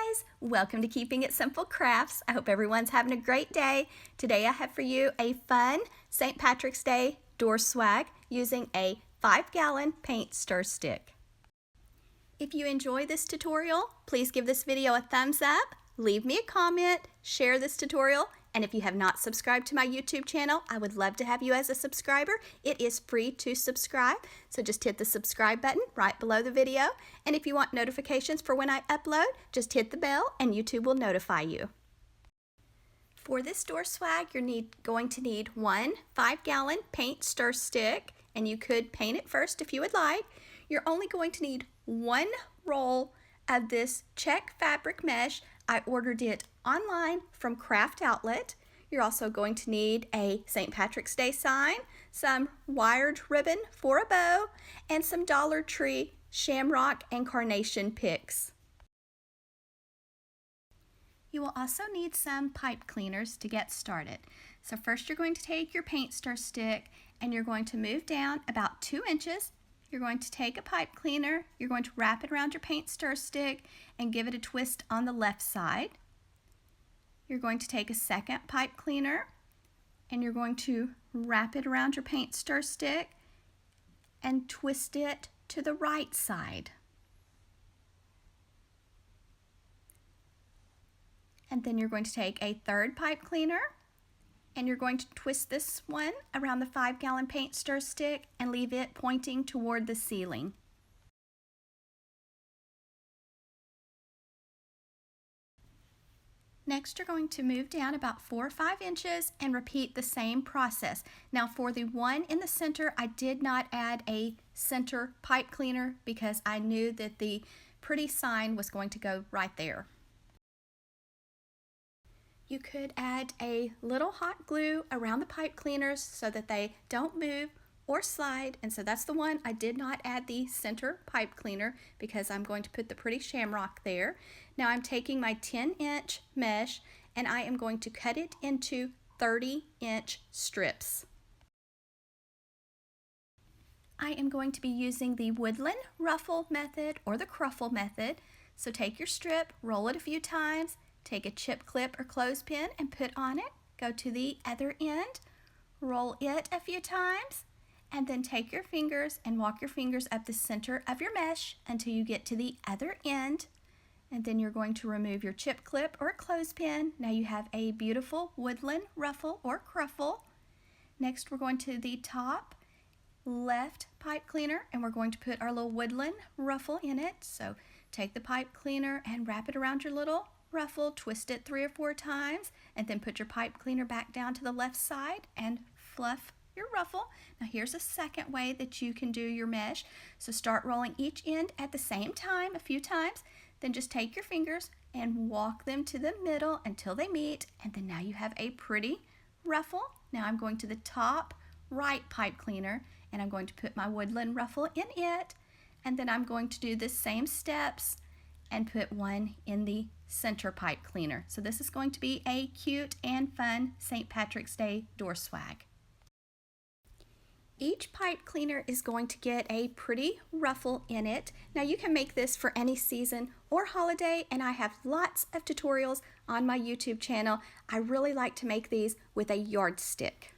guys, welcome to Keeping It Simple Crafts. I hope everyone's having a great day. Today I have for you a fun St. Patrick's Day door swag using a 5-gallon paint stir stick. If you enjoy this tutorial, please give this video a thumbs up, leave me a comment, share this tutorial, and if you have not subscribed to my YouTube channel, I would love to have you as a subscriber. It is free to subscribe, so just hit the subscribe button right below the video. And if you want notifications for when I upload, just hit the bell and YouTube will notify you. For this door swag, you're going to need one 5-gallon paint stir stick, and you could paint it first if you would like. You're only going to need one roll of this check fabric mesh. I ordered it online from Craft Outlet. You're also going to need a St. Patrick's Day sign, some wired ribbon for a bow, and some Dollar Tree shamrock and carnation picks. You will also need some pipe cleaners to get started. So first you're going to take your paint stir stick and you're going to move down about 2 inches. You're going to take a pipe cleaner, you're going to wrap it around your paint stir stick and give it a twist on the left side. You're going to take a second pipe cleaner and you're going to wrap it around your paint stir stick and twist it to the right side. And then you're going to take a third pipe cleaner and you're going to twist this one around the 5-gallon paint stir stick and leave it pointing toward the ceiling. Next, you're going to move down about 4 or 5 inches and repeat the same process. Now for the one in the center, I did not add a center pipe cleaner because I knew that the pretty sign was going to go right there. You could add a little hot glue around the pipe cleaners so that they don't move or slide, and so that's the one I did not add the center pipe cleaner because I'm going to put the pretty shamrock there. Now I'm taking my 10-inch mesh and I am going to cut it into 30-inch strips. I am going to be using the Woodland Ruffle method or the Cruffle method. So take your strip, roll it a few times, take a chip clip or clothespin and put on it, go to the other end, roll it a few times, and then take your fingers and walk your fingers up the center of your mesh until you get to the other end. And then you're going to remove your chip clip or clothespin. Now you have a beautiful Woodland Ruffle or Cruffle. Next we're going to the top left pipe cleaner and we're going to put our little Woodland Ruffle in it. So take the pipe cleaner and wrap it around your little ruffle, twist it 3 or 4 times, and then put your pipe cleaner back down to the left side and fluff your ruffle. Now here's a second way that you can do your mesh. So start rolling each end at the same time a few times, then just take your fingers and walk them to the middle until they meet, and then now you have a pretty ruffle. Now I'm going to the top right pipe cleaner and I'm going to put my Woodland Ruffle in it, and then I'm going to do the same steps and put one in the center pipe cleaner. So this is going to be a cute and fun St. Patrick's Day door swag. Each pipe cleaner is going to get a pretty ruffle in it. Now you can make this for any season or holiday, and I have lots of tutorials on my YouTube channel. I really like to make these with a yardstick.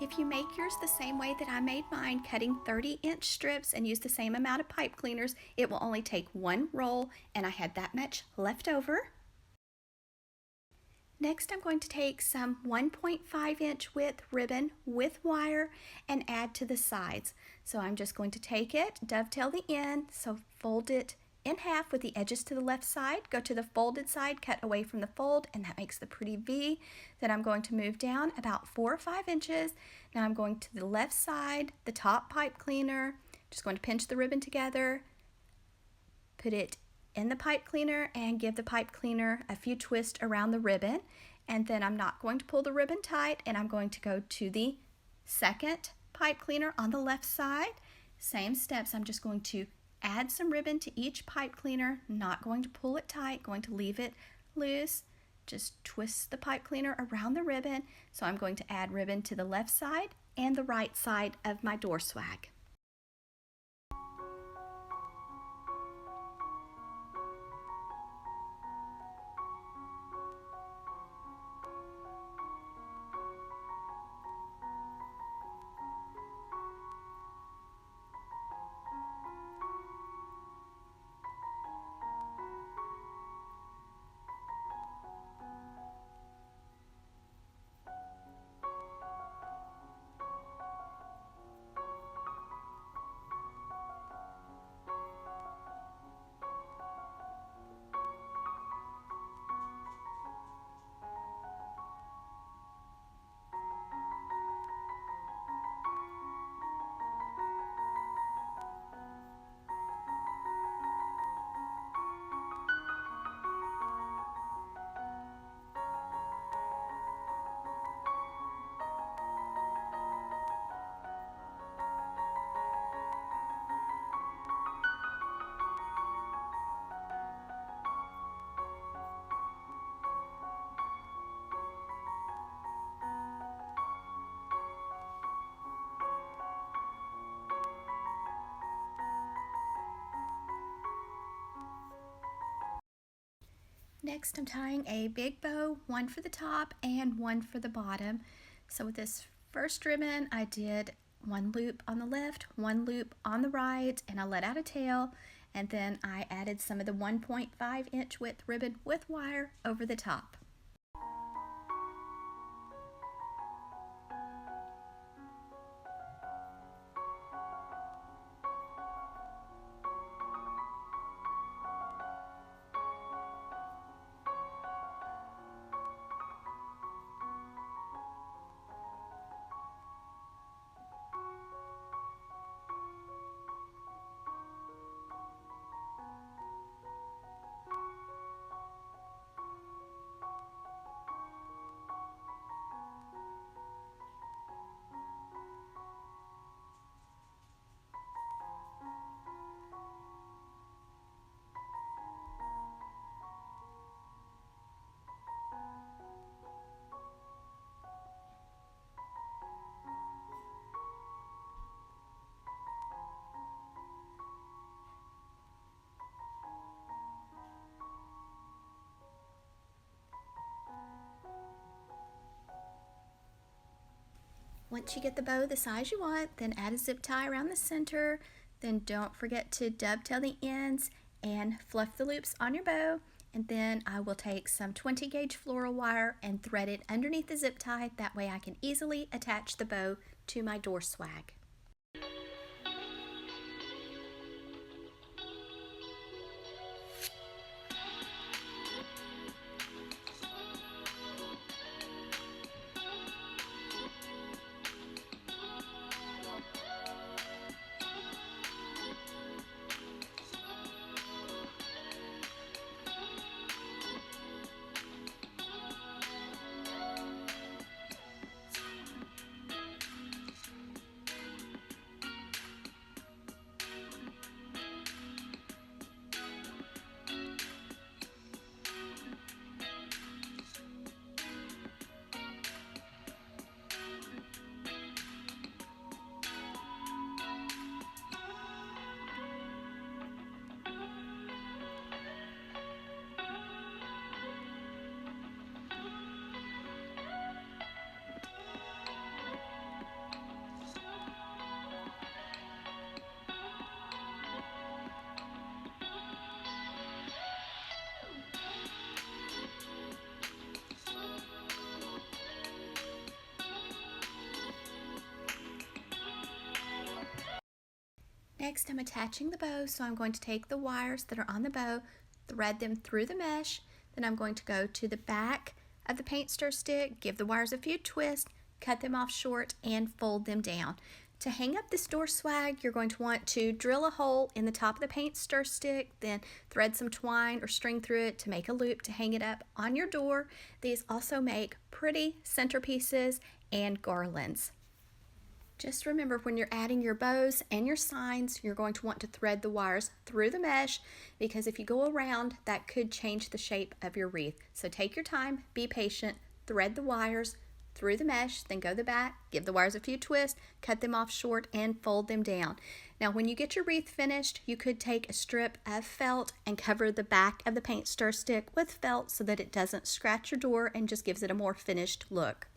If you make yours the same way that I made mine, cutting 30-inch strips and use the same amount of pipe cleaners, it will only take one roll, and I had that much left over. Next, I'm going to take some 1.5-inch width ribbon with wire and add to the sides. So I'm just going to take it, dovetail the end, so fold it in half with the edges to the left side, go to the folded side, cut away from the fold, and that makes the pretty V. Then I'm going to move down about 4 or 5 inches. Now I'm going to the left side, the top pipe cleaner, just going to pinch the ribbon together, put it in the pipe cleaner and give the pipe cleaner a few twists around the ribbon. And then I'm not going to pull the ribbon tight, and I'm going to go to the second pipe cleaner on the left side. Same steps, I'm just going to add some ribbon to each pipe cleaner, not going to pull it tight, going to leave it loose. Just twist the pipe cleaner around the ribbon. So I'm going to add ribbon to the left side and the right side of my door swag. Next, I'm tying a big bow, one for the top and one for the bottom. So with this first ribbon, I did one loop on the left, one loop on the right, and I let out a tail, and then I added some of the 1.5-inch width ribbon with wire over the top. Once you get the bow the size you want, then add a zip tie around the center. Then don't forget to dovetail the ends and fluff the loops on your bow. And then I will take some 20 gauge floral wire and thread it underneath the zip tie. That way I can easily attach the bow to my door swag. Next, I'm attaching the bow, so I'm going to take the wires that are on the bow, thread them through the mesh, then I'm going to go to the back of the paint stir stick, give the wires a few twists, cut them off short, and fold them down. To hang up this door swag, you're going to want to drill a hole in the top of the paint stir stick, then thread some twine or string through it to make a loop to hang it up on your door. These also make pretty centerpieces and garlands. Just remember, when you're adding your bows and your signs, you're going to want to thread the wires through the mesh, because if you go around, that could change the shape of your wreath. So take your time, be patient, thread the wires through the mesh, then go to the back, give the wires a few twists, cut them off short, and fold them down. Now, when you get your wreath finished, you could take a strip of felt and cover the back of the paint stir stick with felt so that it doesn't scratch your door and just gives it a more finished look.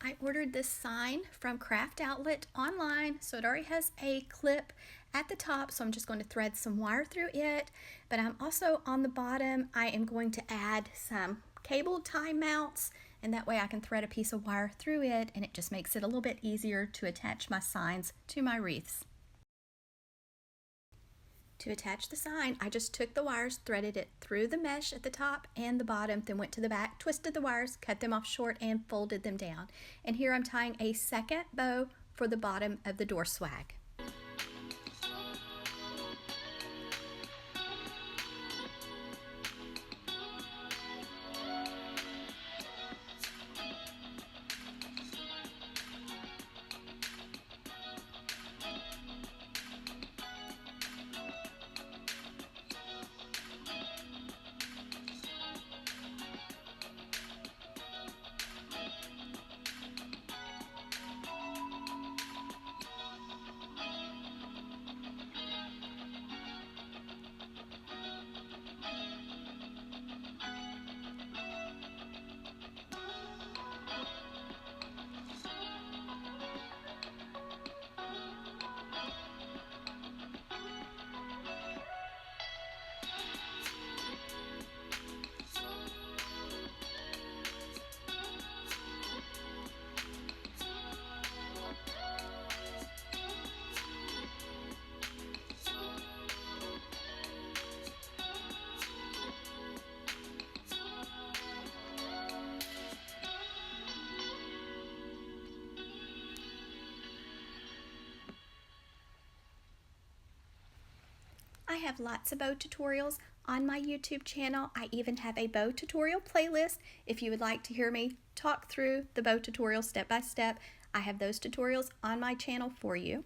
I ordered this sign from Craft Outlet online, so it already has a clip at the top, so I'm just going to thread some wire through it. But I'm also on the bottom, I am going to add some cable tie mounts, and that way I can thread a piece of wire through it, and it just makes it a little bit easier to attach my signs to my wreaths. To attach the sign, I just took the wires, threaded it through the mesh at the top and the bottom, then went to the back, twisted the wires, cut them off short, and folded them down. And here I'm tying a second bow for the bottom of the door swag. I have lots of bow tutorials on my YouTube channel. I even have a bow tutorial playlist. If you would like to hear me talk through the bow tutorial step by step, I have those tutorials on my channel for you.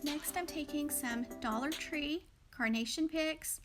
Next, I'm taking some Dollar Tree carnation picks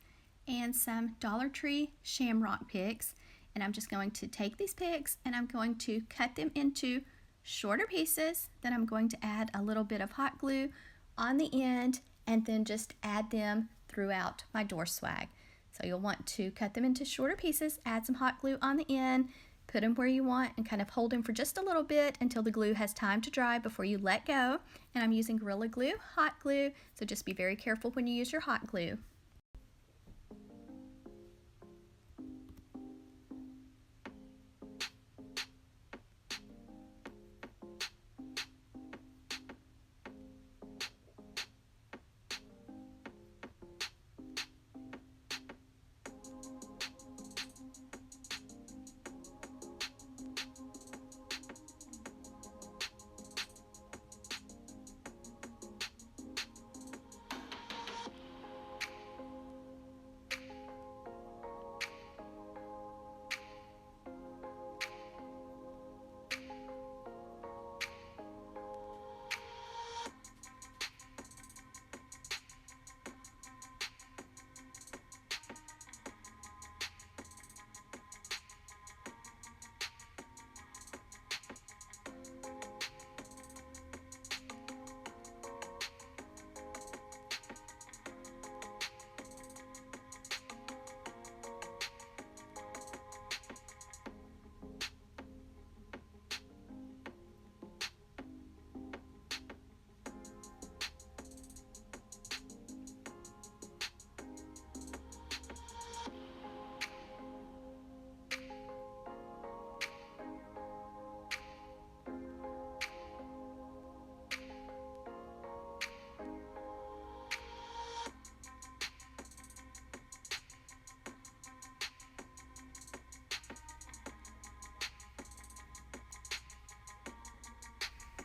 and some Dollar Tree shamrock picks, and I'm just going to take these picks and I'm going to cut them into shorter pieces. Then I'm going to add a little bit of hot glue on the end and then just add them throughout my door swag. So you'll want to cut them into shorter pieces, add some hot glue on the end, put them where you want, and kind of hold them for just a little bit until the glue has time to dry before you let go. And I'm using Gorilla Glue, hot glue, so just be very careful when you use your hot glue.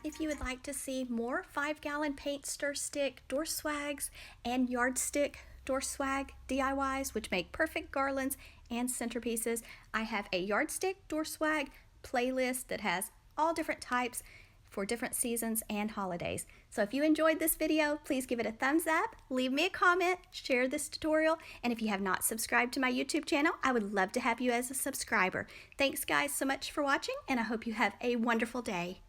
if you would like to see more 5-gallon paint stir stick door swags and yardstick door swag DIYs, which make perfect garlands and centerpieces, I have a yardstick door swag playlist that has all different types for different seasons and holidays. So if you enjoyed this video, please give it a thumbs up, leave me a comment, share this tutorial, and if you have not subscribed to my YouTube channel, I would love to have you as a subscriber. Thanks guys so much for watching, and I hope you have a wonderful day.